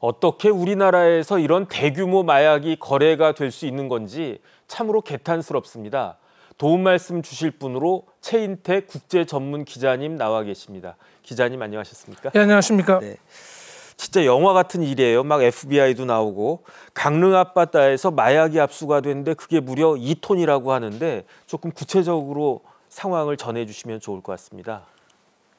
어떻게 우리나라에서 이런 대규모 마약이 거래가 될 수 있는 건지 참으로 개탄스럽습니다. 도움 말씀 주실 분으로 최인택 국제전문기자님 나와 계십니다. 기자님 안녕하셨습니까? 네, 안녕하십니까? 네. 진짜 영화 같은 일이에요. 막 FBI도 나오고 강릉 앞바다에서 마약이 압수가 됐는데 그게 무려 2톤이라고 하는데 조금 구체적으로 상황을 전해주시면 좋을 것 같습니다.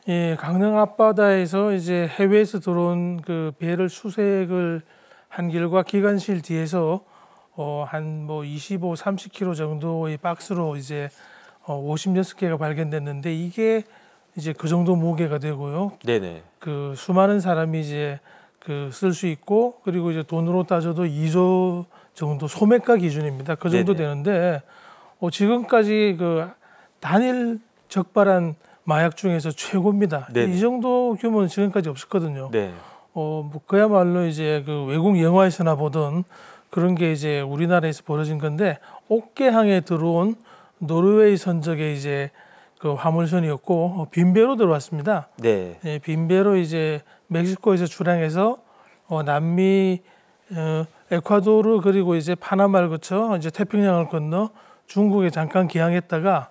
예, 강릉 앞바다에서 이제 해외에서 들어온 그 배를 수색을 한 결과 기관실 뒤에서 한 25, 30kg 정도의 박스로 이제 56개가 발견됐는데 이게 이제 그 정도 무게가 되고요. 네네. 그 수많은 사람이 이제 그 쓸 수 있고 그리고 이제 돈으로 따져도 2조 정도 소매가 기준입니다. 그 정도 네네. 되는데 지금까지 그 단일 적발한 마약 중에서 최고입니다. 네네. 이 정도 규모는 지금까지 없었거든요. 네. 뭐 그야말로 이제 그 외국 영화에서나 보던 그런 게 이제 우리나라에서 벌어진 건데 옥계항에 들어온 노르웨이 선적의 이제 그 화물선이었고 빈배로 들어왔습니다. 네. 예, 빈배로 이제 멕시코에서 출항해서 남미 에콰도르 그리고 이제 파나마를 거쳐 이제 태평양을 건너 중국에 잠깐 기항했다가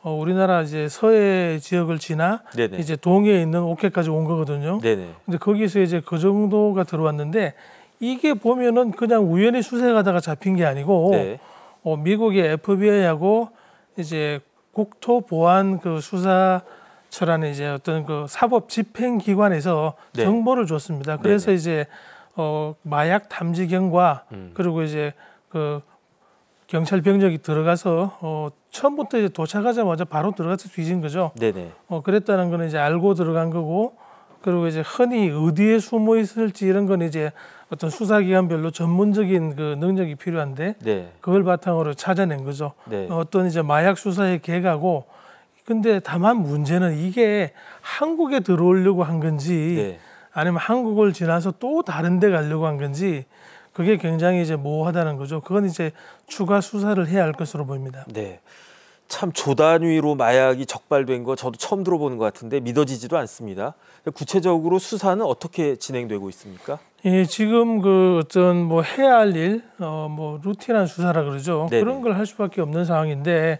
우리나라 이제 서해 지역을 지나 네네. 이제 동해에 있는 옥해까지 온 거거든요. 네네. 근데 거기서 이제 그 정도가 들어왔는데 이게 보면은 그냥 우연히 수색하다가 잡힌 게 아니고 네. 미국의 FBI하고 이제 국토보안 그 수사처라는 이제 어떤 그 사법 집행기관에서 네. 정보를 줬습니다. 그래서 네네. 이제 마약 탐지경과 그리고 이제 그 경찰 병력이 들어가서 처음부터 이제 도착하자마자 바로 들어가서 뒤진 거죠. 네네. 그랬다는 거는 이제 알고 들어간 거고 그리고 이제 흔히 어디에 숨어 있을지 이런 건 이제 어떤 수사기관별로 전문적인 그 능력이 필요한데 네. 그걸 바탕으로 찾아낸 거죠. 네. 어떤 이제 마약 수사의 계가고 근데 다만 문제는 이게 한국에 들어오려고 한 건지 네. 아니면 한국을 지나서 또 다른 데 가려고 한 건지 그게 굉장히 이제 모호하다는 거죠. 그건 이제 추가 수사를 해야 할 것으로 보입니다. 네. 참 조단위로 마약이 적발된 거 저도 처음 들어보는 것 같은데 믿어지지도 않습니다. 구체적으로 수사는 어떻게 진행되고 있습니까? 예, 지금 그 어떤 뭐 해야 할 일, 뭐 루틴한 수사라 그러죠. 네네. 그런 걸 할 수밖에 없는 상황인데,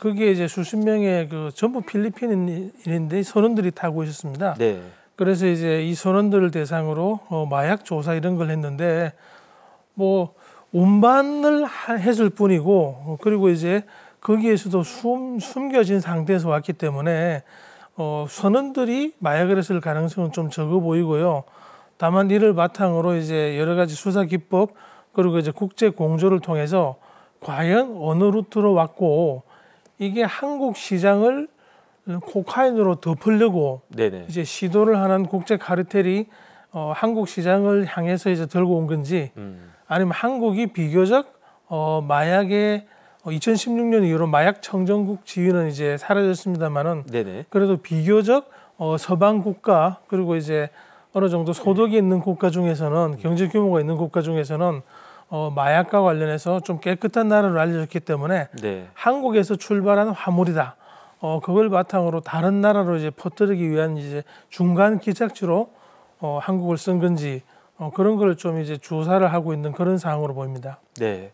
그게 이제 수십 명의 그 전부 필리핀인데 선원들이 타고 있었습니다. 네. 그래서 이제 이 선원들을 대상으로 마약 조사 이런 걸 했는데, 뭐 운반을 했을 뿐이고, 그리고 이제 거기에서도 숨겨진 상태에서 왔기 때문에 선원들이 마약을 했을 가능성은 좀 적어 보이고요. 다만 이를 바탕으로 이제 여러 가지 수사 기법 그리고 이제 국제 공조를 통해서 과연 어느 루트로 왔고 이게 한국 시장을 코카인으로 덮으려고 네네. 이제 시도를 하는 국제 카르텔이 한국 시장을 향해서 이제 들고 온 건지 아니면 한국이 비교적 마약의 2016년 이후로 마약 청정국 지위는 이제 사라졌습니다만은 네네. 그래도 비교적 서방 국가 그리고 이제 어느 정도 소득이 있는 국가 중에서는 경제 규모가 있는 국가 중에서는 마약과 관련해서 좀 깨끗한 나라로 알려졌기 때문에 네. 한국에서 출발한 화물이다. 그걸 바탕으로 다른 나라로 이제 퍼뜨리기 위한 이제 중간 기착지로 한국을 쓴 건지 그런 걸 좀 이제 조사를 하고 있는 그런 상황으로 보입니다. 네.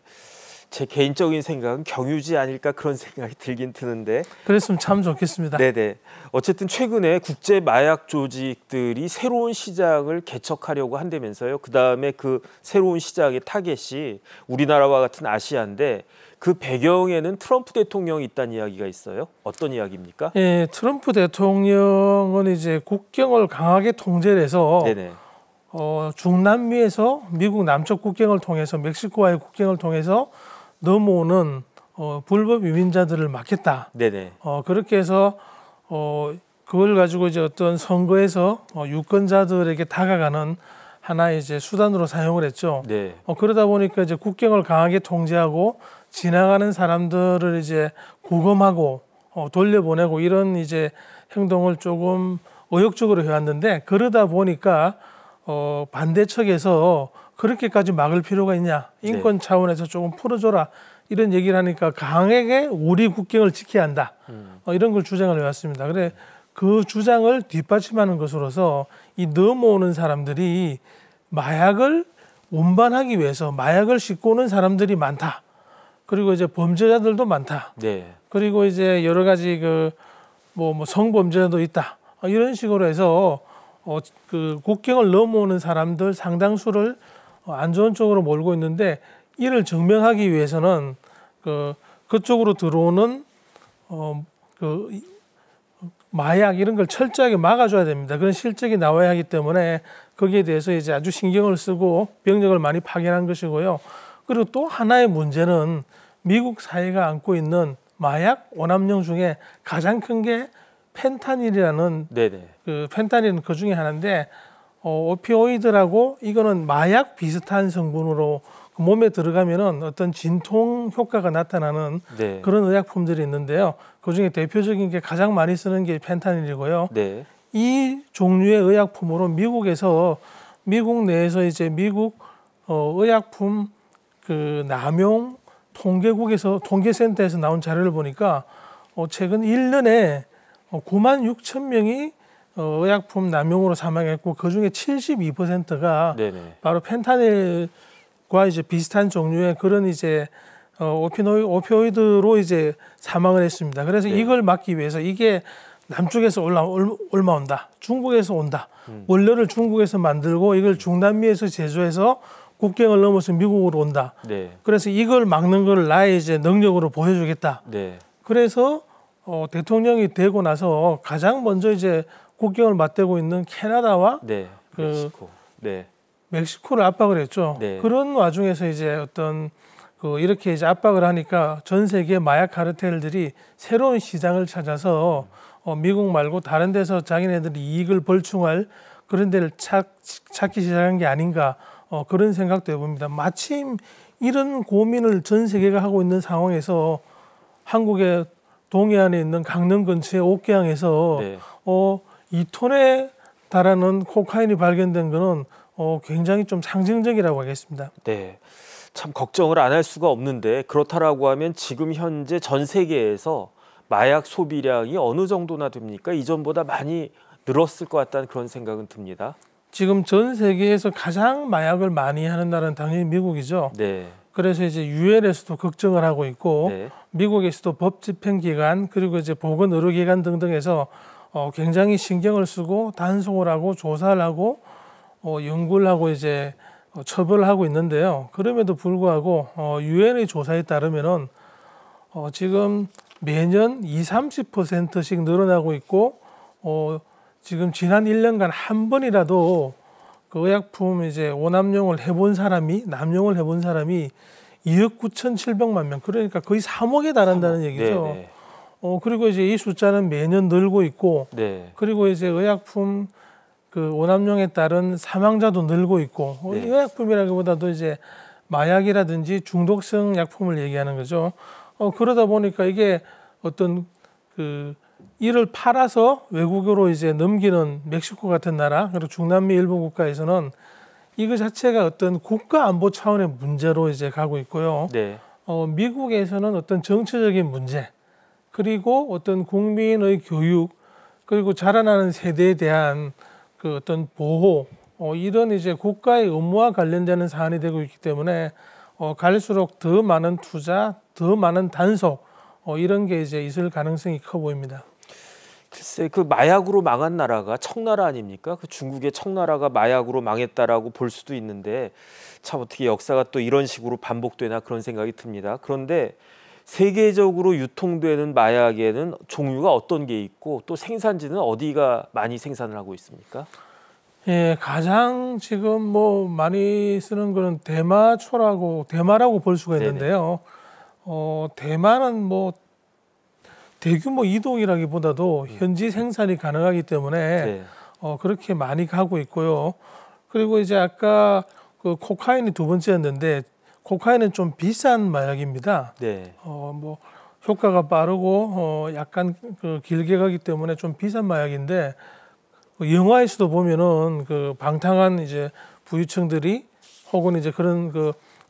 제 개인적인 생각은 경유지 아닐까 그런 생각이 들긴 드는데. 그랬으면 참 좋겠습니다. 네네. 어쨌든 최근에 국제 마약 조직들이 새로운 시장을 개척하려고 한다면서요. 그 다음에 그 새로운 시장의 타겟이 우리나라와 같은 아시아인데 그 배경에는 트럼프 대통령이 있다는 이야기가 있어요. 어떤 이야기입니까? 예, 트럼프 대통령은 이제 국경을 강하게 통제를 해서 네네. 중남미에서 미국 남쪽 국경을 통해서 멕시코와의 국경을 통해서 넘어오는 불법 이민자들을 막겠다. 네네. 그렇게 해서 그걸 가지고 이제 어떤 선거에서 유권자들에게 다가가는 하나의 이제 수단으로 사용을 했죠. 네. 그러다 보니까 이제 국경을 강하게 통제하고 지나가는 사람들을 이제 구금하고 돌려보내고 이런 이제 행동을 조금 의욕적으로 해왔는데 그러다 보니까 반대측에서 그렇게까지 막을 필요가 있냐. 인권 차원에서 조금 풀어줘라. 이런 얘기를 하니까 강하게 우리 국경을 지켜야 한다. 이런 걸 주장을 해왔습니다. 그래 그 주장을 뒷받침하는 것으로서 이 넘어오는 사람들이 마약을 운반하기 위해서 마약을 싣고 오는 사람들이 많다. 그리고 이제 범죄자들도 많다. 네. 그리고 이제 여러 가지 뭐 성범죄도 있다. 이런 식으로 해서 그 국경을 넘어오는 사람들 상당수를 안 좋은 쪽으로 몰고 있는데 이를 증명하기 위해서는 그쪽으로 들어오는 그 마약 이런 걸 철저하게 막아줘야 됩니다. 그런 실적이 나와야 하기 때문에 거기에 대해서 이제 아주 신경을 쓰고 병력을 많이 파견한 것이고요. 그리고 또 하나의 문제는 미국 사회가 안고 있는 마약 오남용 중에 가장 큰 게 펜타닐이라는 네네. 그 펜타닐은 그 중에 하나인데 오피오이드라고 이거는 마약 비슷한 성분으로 몸에 들어가면은 어떤 진통 효과가 나타나는 네. 그런 의약품들이 있는데요. 그 중에 대표적인 게 가장 많이 쓰는 게 펜타닐이고요. 네. 이 종류의 의약품으로 미국 내에서 이제 미국 의약품 그 남용 통계센터에서 나온 자료를 보니까 최근 1년에 9만 6천 명이 의약품 남용으로 사망했고 그 중에 72%가 네네. 바로 펜타닐과 이제 비슷한 종류의 그런 이제 오피오이드로 이제 사망을 했습니다. 그래서 네. 이걸 막기 위해서 이게 남쪽에서 올라온다. 중국에서 온다. 원료를 중국에서 만들고 이걸 중남미에서 제조해서 국경을 넘어서 미국으로 온다. 네. 그래서 이걸 막는 걸 나의 이제 능력으로 보여주겠다. 네. 그래서 대통령이 되고 나서 가장 먼저 이제 국경을 맞대고 있는 캐나다와 네. 멕시코. 네. 멕시코를 압박을 했죠. 네. 그런 와중에서 이제 어떤 이렇게 이제 압박을 하니까 전 세계 마약 카르텔들이 새로운 시장을 찾아서 미국 말고 다른 데서 자기네들이 이익을 벌충할 그런 데를 찾기 시작한 게 아닌가 그런 생각도 해봅니다. 마침 이런 고민을 전 세계가 하고 있는 상황에서 한국의 동해안에 있는 강릉 근처의 옥계항에서 네. 2톤에 달하는 코카인이 발견된 거는 굉장히 좀 상징적이라고 하겠습니다. 네. 참 걱정을 안 할 수가 없는데 그렇다라고 하면 지금 현재 전 세계에서 마약 소비량이 어느 정도나 됩니까? 이전보다 많이 늘었을 것 같다는 그런 생각은 듭니다. 지금 전 세계에서 가장 마약을 많이 하는 나라는 당연히 미국이죠. 네. 그래서 이제 유엔에서도 걱정을 하고 있고 네. 미국에서도 법집행기관 그리고 이제 보건의료기관 등등에서 굉장히 신경을 쓰고 단속을 하고 조사를 하고 연구를 하고 이제 처벌을 하고 있는데요. 그럼에도 불구하고 유엔의 조사에 따르면은 지금 매년 20-30%씩 늘어나고 있고 지금 지난 1년간 한 번이라도 그 의약품 이제 오남용을 해본 사람이 남용을 해본 사람이 2억 9,700만 명 그러니까 거의 3억에 달한다는 얘기죠. 네. 그리고 이제 이 숫자는 매년 늘고 있고 네. 그리고 이제 의약품 그 오남용에 따른 사망자도 늘고 있고 네. 의약품이라기보다도 이제 마약이라든지 중독성 약품을 얘기하는 거죠. 그러다 보니까 이게 어떤 이를 팔아서 외국으로 이제 넘기는 멕시코 같은 나라 그리고 중남미 일부 국가에서는 이거 자체가 어떤 국가 안보 차원의 문제로 이제 가고 있고요. 네. 미국에서는 어떤 정치적인 문제 그리고 어떤 국민의 교육 그리고 자라나는 세대에 대한 그 어떤 보호 이런 이제 국가의 업무와 관련되는 사안이 되고 있기 때문에 갈수록 더 많은 투자, 더 많은 단속 이런 게 이제 있을 가능성이 커 보입니다. 글쎄 그 마약으로 망한 나라가 청나라 아닙니까? 그 중국의 청나라가 마약으로 망했다라고 볼 수도 있는데 참 어떻게 역사가 또 이런 식으로 반복되나 그런 생각이 듭니다. 그런데 세계적으로 유통되는 마약에는 종류가 어떤 게 있고 또 생산지는 어디가 많이 생산을 하고 있습니까? 예, 가장 지금 뭐 많이 쓰는 거는 대마라고 볼 수가 있는데요. 대마는 뭐 대규모 이동이라기보다도 현지 생산이 가능하기 때문에 네. 그렇게 많이 가고 있고요. 그리고 이제 아까 그 코카인이 두 번째였는데 코카인은 좀 비싼 마약입니다. 네. 뭐 효과가 빠르고 약간 길게 가기 때문에 좀 비싼 마약인데 영화에서도 보면은 그 방탕한 이제 부유층들이 혹은 이제 그런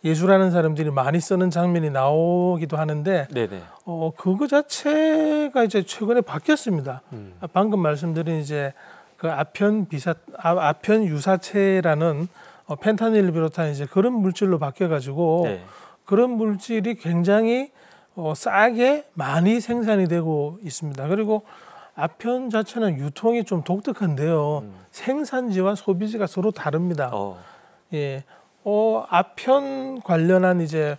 예술하는 사람들이 많이 쓰는 장면이 나오기도 하는데 네네. 그거 자체가 이제 최근에 바뀌었습니다. 방금 말씀드린 이제 그 아편 유사체라는 펜타닐을 비롯한 이제 그런 물질로 바뀌어가지고 네. 그런 물질이 굉장히 싸게 많이 생산이 되고 있습니다. 그리고 아편 자체는 유통이 좀 독특한데요. 생산지와 소비지가 서로 다릅니다. 예, 아편 관련한 이제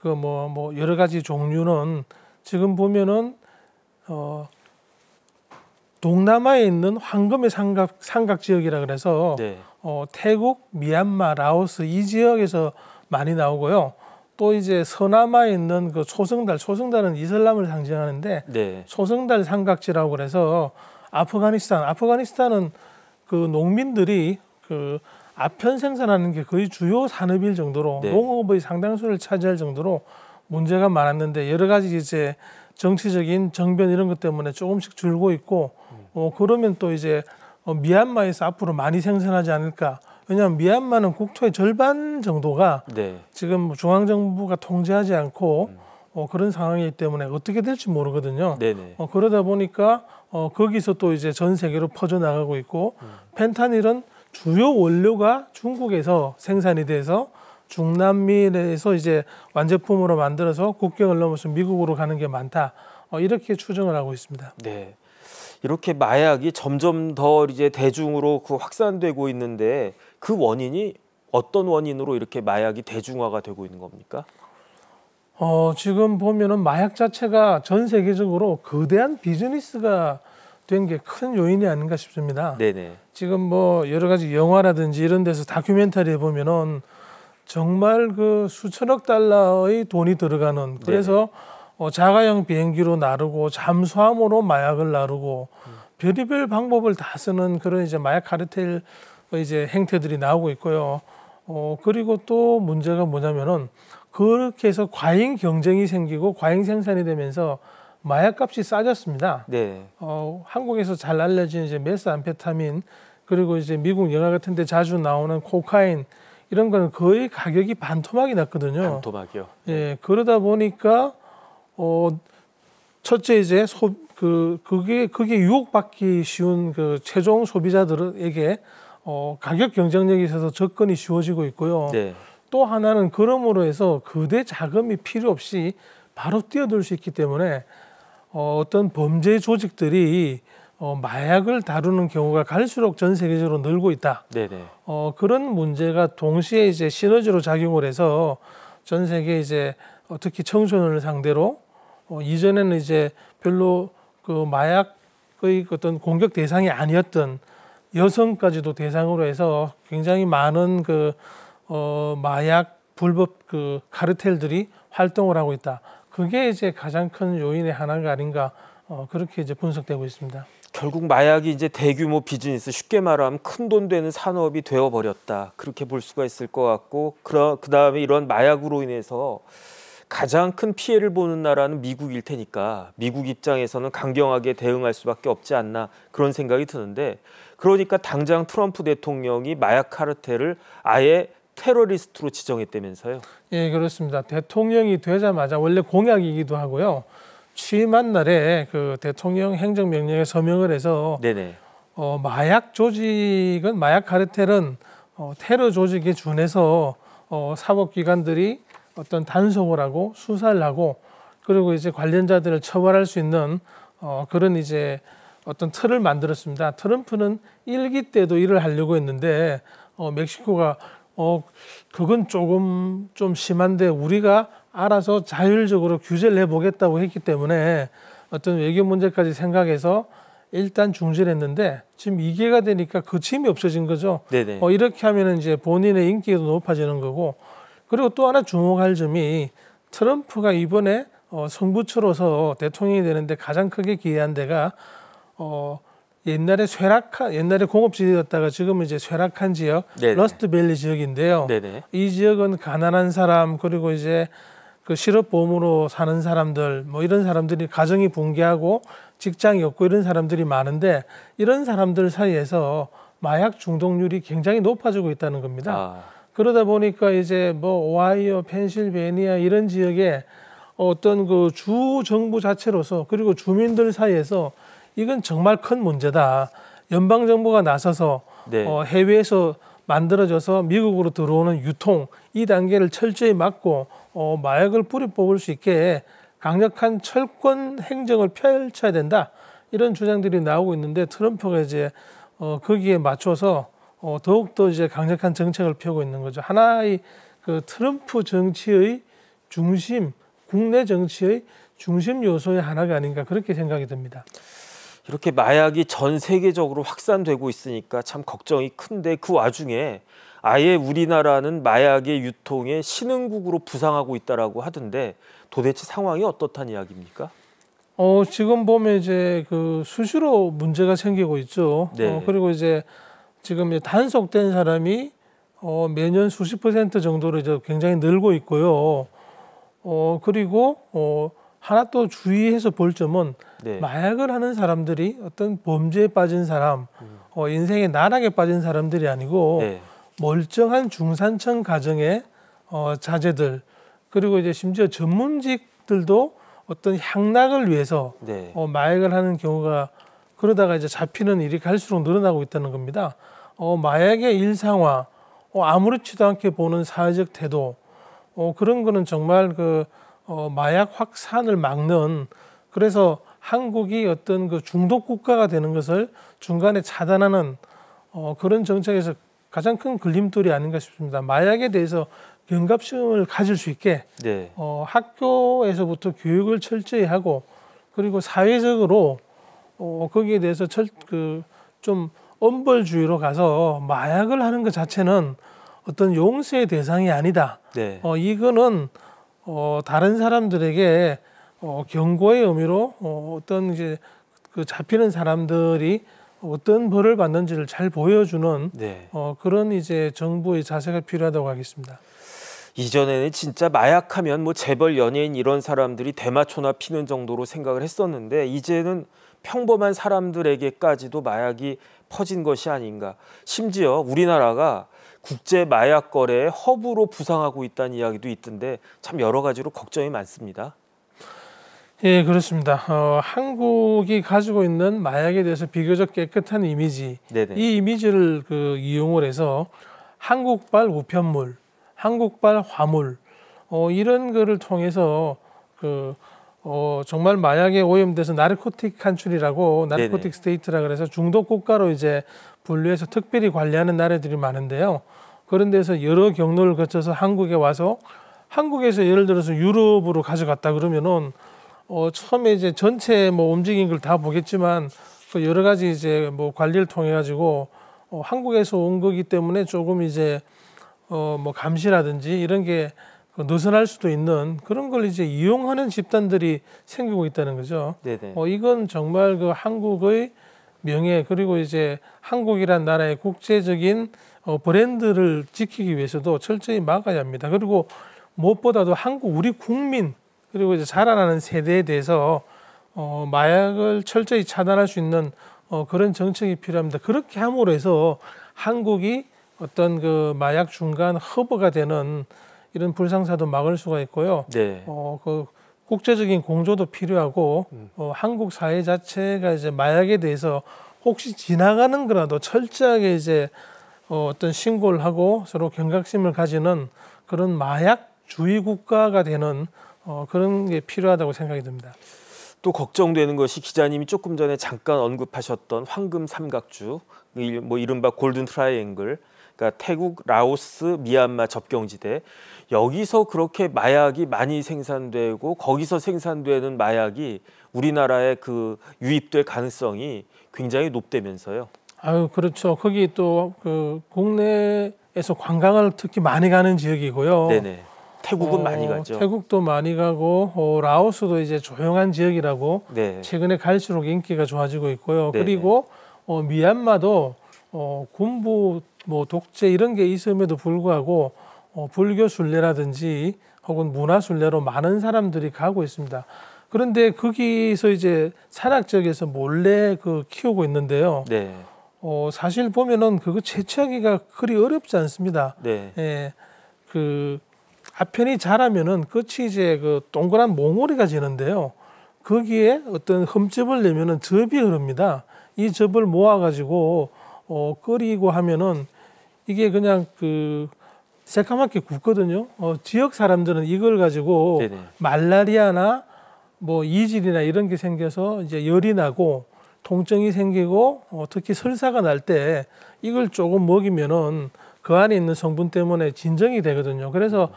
그 뭐 여러 가지 종류는 지금 보면은 동남아에 있는 황금의 삼각 지역이라 그래서 네. 태국, 미얀마, 라오스 이 지역에서 많이 나오고요. 또 이제 서남아에 있는 그 초승달은 이슬람을 상징하는데 네. 초승달 삼각지라고 그래서 아프가니스탄은 그 농민들이 그 아편 생산하는 게 거의 주요 산업일 정도로 네. 농업의 상당수를 차지할 정도로 문제가 많았는데 여러 가지 이제 정치적인 정변 이런 것 때문에 조금씩 줄고 있고 그러면 또 이제 미얀마에서 앞으로 많이 생산하지 않을까. 왜냐하면 미얀마는 국토의 절반 정도가 네. 지금 중앙정부가 통제하지 않고 그런 상황이기 때문에 어떻게 될지 모르거든요. 네네. 그러다 보니까 거기서 또 이제 전 세계로 퍼져나가고 있고 펜타닐은 주요 원료가 중국에서 생산이 돼서 중남미에서 이제 완제품으로 만들어서 국경을 넘어서 미국으로 가는 게 많다. 이렇게 추정을 하고 있습니다. 네. 이렇게 마약이 점점 더 이제 대중으로 확산되고 있는데 그 원인이 어떤 원인으로 이렇게 마약이 대중화가 되고 있는 겁니까? 지금 보면은 마약 자체가 전 세계적으로 거대한 비즈니스가 된 게 큰 요인이 아닌가 싶습니다. 네네. 지금 뭐 여러 가지 영화라든지 이런 데서 다큐멘터리에 보면은 정말 그 수천억 달러의 돈이 들어가는 그래서 자가용 비행기로 나르고 잠수함으로 마약을 나르고 별의별 방법을 다 쓰는 그런 이제 마약 카르텔 이제 행태들이 나오고 있고요. 그리고 또 문제가 뭐냐면은 그렇게 해서 과잉 경쟁이 생기고 과잉 생산이 되면서 마약값이 싸졌습니다. 네. 한국에서 잘 알려진 이제 메스암페타민 그리고 이제 미국 영화 같은 데 자주 나오는 코카인 이런 거는 거의 가격이 반토막이 났거든요. 반토막이요. 예, 그러다 보니까 첫째 이제 그게 유혹받기 쉬운 그 최종 소비자들에게 가격 경쟁력이 있어서 접근이 쉬워지고 있고요. 네. 또 하나는 그러므로 해서 거대 자금이 필요 없이 바로 뛰어들 수 있기 때문에 어떤 범죄 조직들이 마약을 다루는 경우가 갈수록 전 세계적으로 늘고 있다. 네네. 그런 문제가 동시에 이제 시너지로 작용을 해서 전 세계 이제 특히 청소년을 상대로 이전에는 이제 별로 그 마약의 어떤 공격 대상이 아니었던 여성까지도 대상으로 해서 굉장히 많은 그 마약 불법 그 카르텔들이 활동을 하고 있다. 그게 이제 가장 큰 요인의 하나가 아닌가 그렇게 이제 분석되고 있습니다. 결국 마약이 이제 대규모 비즈니스, 쉽게 말하면 큰 돈 되는 산업이 되어버렸다. 그렇게 볼 수가 있을 것 같고 그다음에 이런 마약으로 인해서 가장 큰 피해를 보는 나라는 미국일 테니까 미국 입장에서는 강경하게 대응할 수밖에 없지 않나 그런 생각이 드는데 그러니까 당장 트럼프 대통령이 마약 카르텔을 아예 테러리스트로 지정했다면서요? 예, 그렇습니다. 대통령이 되자마자 원래 공약이기도 하고요. 취임한 날에 그 대통령 행정명령에 서명을 해서 네네. 마약 카르텔은 테러 조직에 준해서 사법기관들이 어떤 단속을 하고 수사를 하고 그리고 이제 관련자들을 처벌할 수 있는 그런 이제 어떤 틀을 만들었습니다. 트럼프는 1기 때도 일을 하려고 했는데 멕시코가 그건 조금 좀 심한데 우리가 알아서 자율적으로 규제를 해보겠다고 했기 때문에 어떤 외교 문제까지 생각해서 일단 중지를 했는데 지금 2기가 되니까 거침이 없어진 거죠. 네네. 이렇게 하면 이제 본인의 인기도 높아지는 거고 그리고 또 하나 주목할 점이 트럼프가 이번에 성부처로서 대통령이 되는데 가장 크게 기여한 데가 옛날에 공업지대였다가 지금은 이제 쇠락한 지역 네네. 러스트밸리 지역인데요. 네네. 이 지역은 가난한 사람 그리고 이제 그 실업보험으로 사는 사람들 뭐 이런 사람들이 가정이 붕괴하고 직장이 없고 이런 사람들이 많은데 이런 사람들 사이에서 마약 중독률이 굉장히 높아지고 있다는 겁니다. 그러다 보니까 이제 뭐 오하이오, 펜실베니아 이런 지역에 어떤 그 주 정부 자체로서 그리고 주민들 사이에서 이건 정말 큰 문제다. 연방 정부가 나서서 네. 해외에서 만들어져서 미국으로 들어오는 유통 이 단계를 철저히 막고 마약을 뿌리 뽑을 수 있게 강력한 철권 행정을 펼쳐야 된다. 이런 주장들이 나오고 있는데 트럼프가 이제 거기에 맞춰서 더욱더 이제 강력한 정책을 펴고 있는 거죠. 하나의 그 트럼프 정치의 중심, 국내 정치의 중심 요소의 하나가 아닌가 그렇게 생각이 듭니다. 이렇게 마약이 전 세계적으로 확산되고 있으니까 참 걱정이 큰데 그 와중에 아예 우리나라는 마약의 유통에 신흥국으로 부상하고 있다라고 하던데 도대체 상황이 어떻다는 이야기입니까? 지금 보면 이제 그 수시로 문제가 생기고 있죠. 네. 그리고 이제 지금 단속된 사람이 매년 수십 % 정도로 이제 굉장히 늘고 있고요. 그리고 하나 또 주의해서 볼 점은 네. 마약을 하는 사람들이 어떤 범죄에 빠진 사람, 인생의 나락에 빠진 사람들이 아니고 네. 멀쩡한 중산층 가정의 자제들 그리고 이제 심지어 전문직들도 어떤 향락을 위해서 네. 마약을 하는 경우가 그러다가 이제 잡히는 일이 갈수록 늘어나고 있다는 겁니다. 마약의 일상화, 아무렇지도 않게 보는 사회적 태도, 그런 거는 정말 마약 확산을 막는 그래서 한국이 어떤 그 중독 국가가 되는 것을 중간에 차단하는 그런 정책에서 가장 큰 걸림돌이 아닌가 싶습니다. 마약에 대해서 경각심을 가질 수 있게 네. 학교에서부터 교육을 철저히 하고 그리고 사회적으로 거기에 대해서 좀 엄벌주의로 가서 마약을 하는 것 자체는 어떤 용서의 대상이 아니다. 네. 이거는 다른 사람들에게 경고의 의미로 어떤 이제 그 잡히는 사람들이 어떤 벌을 받는지를 잘 보여주는 네. 그런 이제 정부의 자세가 필요하다고 하겠습니다. 이전에는 진짜 마약하면 뭐 재벌 연예인 이런 사람들이 대마초나 피는 정도로 생각을 했었는데 이제는 평범한 사람들에게까지도 마약이 퍼진 것이 아닌가. 심지어 우리나라가 국제 마약 거래의 허브로 부상하고 있다는 이야기도 있던데 참 여러 가지로 걱정이 많습니다. 예, 그렇습니다. 한국이 가지고 있는 마약에 대해서 비교적 깨끗한 이미지, 네네. 이 이미지를 이용을 해서 한국발 우편물, 한국발 화물, 이런 거를 통해서 정말 마약에 오염돼서 나르코틱 칸츄리라고 나르코틱 네네. 스테이트라 그래서 중독 국가로 이제 분류해서 특별히 관리하는 나라들이 많은데요. 그런 데서 여러 경로를 거쳐서 한국에 와서 한국에서 예를 들어서 유럽으로 가져갔다 그러면은 처음에 이제 전체 움직인 걸 다 보겠지만 그 여러 가지 이제 관리를 통해 가지고 한국에서 온 거기 때문에 조금 이제 감시라든지 이런 게 느슨할 수도 있는 그런 걸 이제 이용하는 집단들이 생기고 있다는 거죠. 네네. 이건 정말 한국의 명예 그리고 이제 한국이란 나라의 국제적인 브랜드를 지키기 위해서도 철저히 막아야 합니다. 그리고 무엇보다도 우리 국민 그리고 이제 자라나는 세대에 대해서 마약을 철저히 차단할 수 있는 그런 정책이 필요합니다. 그렇게 함으로 해서 한국이 어떤 마약 중간 허브가 되는 이런 불상사도 막을 수가 있고요. 네. 국제적인 공조도 필요하고 한국 사회 자체가 이제 마약에 대해서 혹시 지나가는 거라도 철저하게 이제 어떤 신고를 하고 서로 경각심을 가지는 그런 마약주의 국가가 되는 그런 게 필요하다고 생각이 듭니다. 또 걱정되는 것이 기자님이 조금 전에 잠깐 언급하셨던 황금 삼각주, 이른바 골든 트라이앵글, 그러니까 태국, 라오스, 미얀마 접경지대 여기서 그렇게 마약이 많이 생산되고 거기서 생산되는 마약이 우리나라에 유입될 가능성이 굉장히 높다면서요. 그렇죠. 거기 또 국내에서 관광을 특히 많이 가는 지역이고요. 네네. 태국은 많이 가죠. 태국도 많이 가고 라오스도 이제 조용한 지역이라고 네. 최근에 갈수록 인기가 좋아지고 있고요. 네네. 그리고 미얀마도 군부 독재 이런 게 있음에도 불구하고 불교 순례라든지 혹은 문화 순례로 많은 사람들이 가고 있습니다. 그런데 거기서 이제 산악 지역에서 몰래 키우고 있는데요. 네. 사실 보면은 그거 채취하기가 그리 어렵지 않습니다. 네. 예, 아편이 자라면은 끝이 이제 동그란 몽우리가 지는데요. 거기에 어떤 흠집을 내면은 즙이 흐릅니다. 이 즙을 모아가지고 끓이고 하면은 이게 그냥 그 새까맣게 굵거든요. 지역 사람들은 이걸 가지고 네네. 말라리아나 뭐 이질이나 이런 게 생겨서 이제 열이 나고 통증이 생기고 특히 설사가 날 때 이걸 조금 먹이면은 그 안에 있는 성분 때문에 진정이 되거든요. 그래서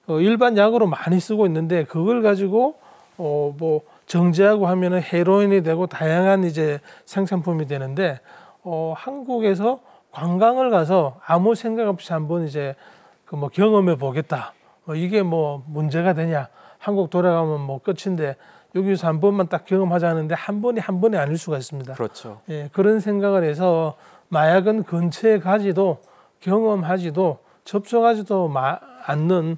일반 약으로 많이 쓰고 있는데 그걸 가지고 뭐 정제하고 하면은 헤로인이 되고 다양한 이제 생산품이 되는데 한국에서 관광을 가서 아무 생각 없이 한번 이제 그 뭐 경험해 보겠다. 이게 뭐 문제가 되냐? 한국 돌아가면 뭐 끝인데 여기서 한 번만 딱 경험하자는데 한 번이 아닐 수가 있습니다. 그렇죠. 예, 그런 생각을 해서 마약은 근처에 가지도 경험하지도 접촉하지도 않는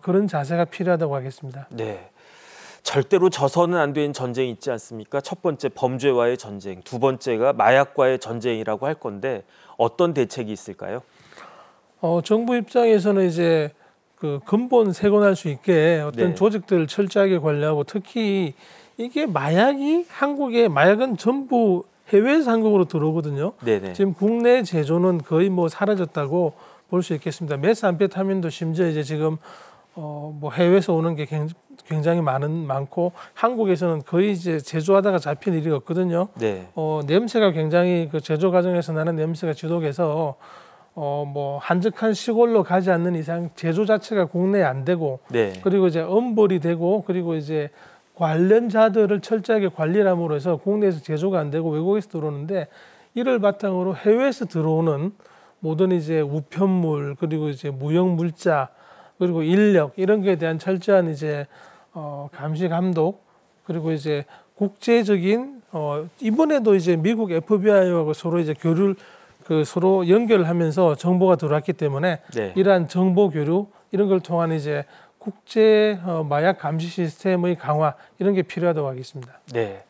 그런 자세가 필요하다고 하겠습니다. 네. 절대로 져서는 안 되는 전쟁이 있지 않습니까? 첫 번째 범죄와의 전쟁, 두 번째가 마약과의 전쟁이라고 할 건데 어떤 대책이 있을까요? 정부 입장에서는 이제 그 근본 세건할 수 있게 어떤 네. 조직들을 철저하게 관리하고 특히 이게 한국의 마약은 전부 해외에서 한국으로 들어오거든요. 네네. 지금 국내 제조는 거의 뭐 사라졌다고 볼 수 있겠습니다. 메스암페타민도 심지어 이제 지금 뭐 해외에서 오는 게 굉장히 많고 한국에서는 거의 이제 제조하다가 잡힌 일이 없거든요. 네. 냄새가 굉장히 그 제조 과정에서 나는 냄새가 지독해서 뭐 한적한 시골로 가지 않는 이상 제조 자체가 국내에 안 되고 네. 그리고 이제 엄벌이 되고 그리고 이제 관련자들을 철저하게 관리를 함으로 해서 국내에서 제조가 안 되고 외국에서 들어오는데 이를 바탕으로 해외에서 들어오는 모든 이제 우편물 그리고 이제 무형 물자 그리고 인력 이런 거에 대한 철저한 이제 감시 감독 그리고 이제 국제적인 이번에도 이제 미국 FBI하고 서로 이제 교류를 서로 연결을 하면서 정보가 들어왔기 때문에 네. 이러한 정보 교류 이런 걸 통한 이제 국제 마약 감시 시스템의 강화 이런 게 필요하다고 하겠습니다. 네.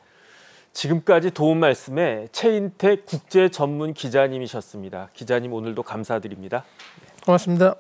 지금까지 도움 말씀에 최인택 국제 전문 기자님이셨습니다. 기자님 오늘도 감사드립니다. 고맙습니다.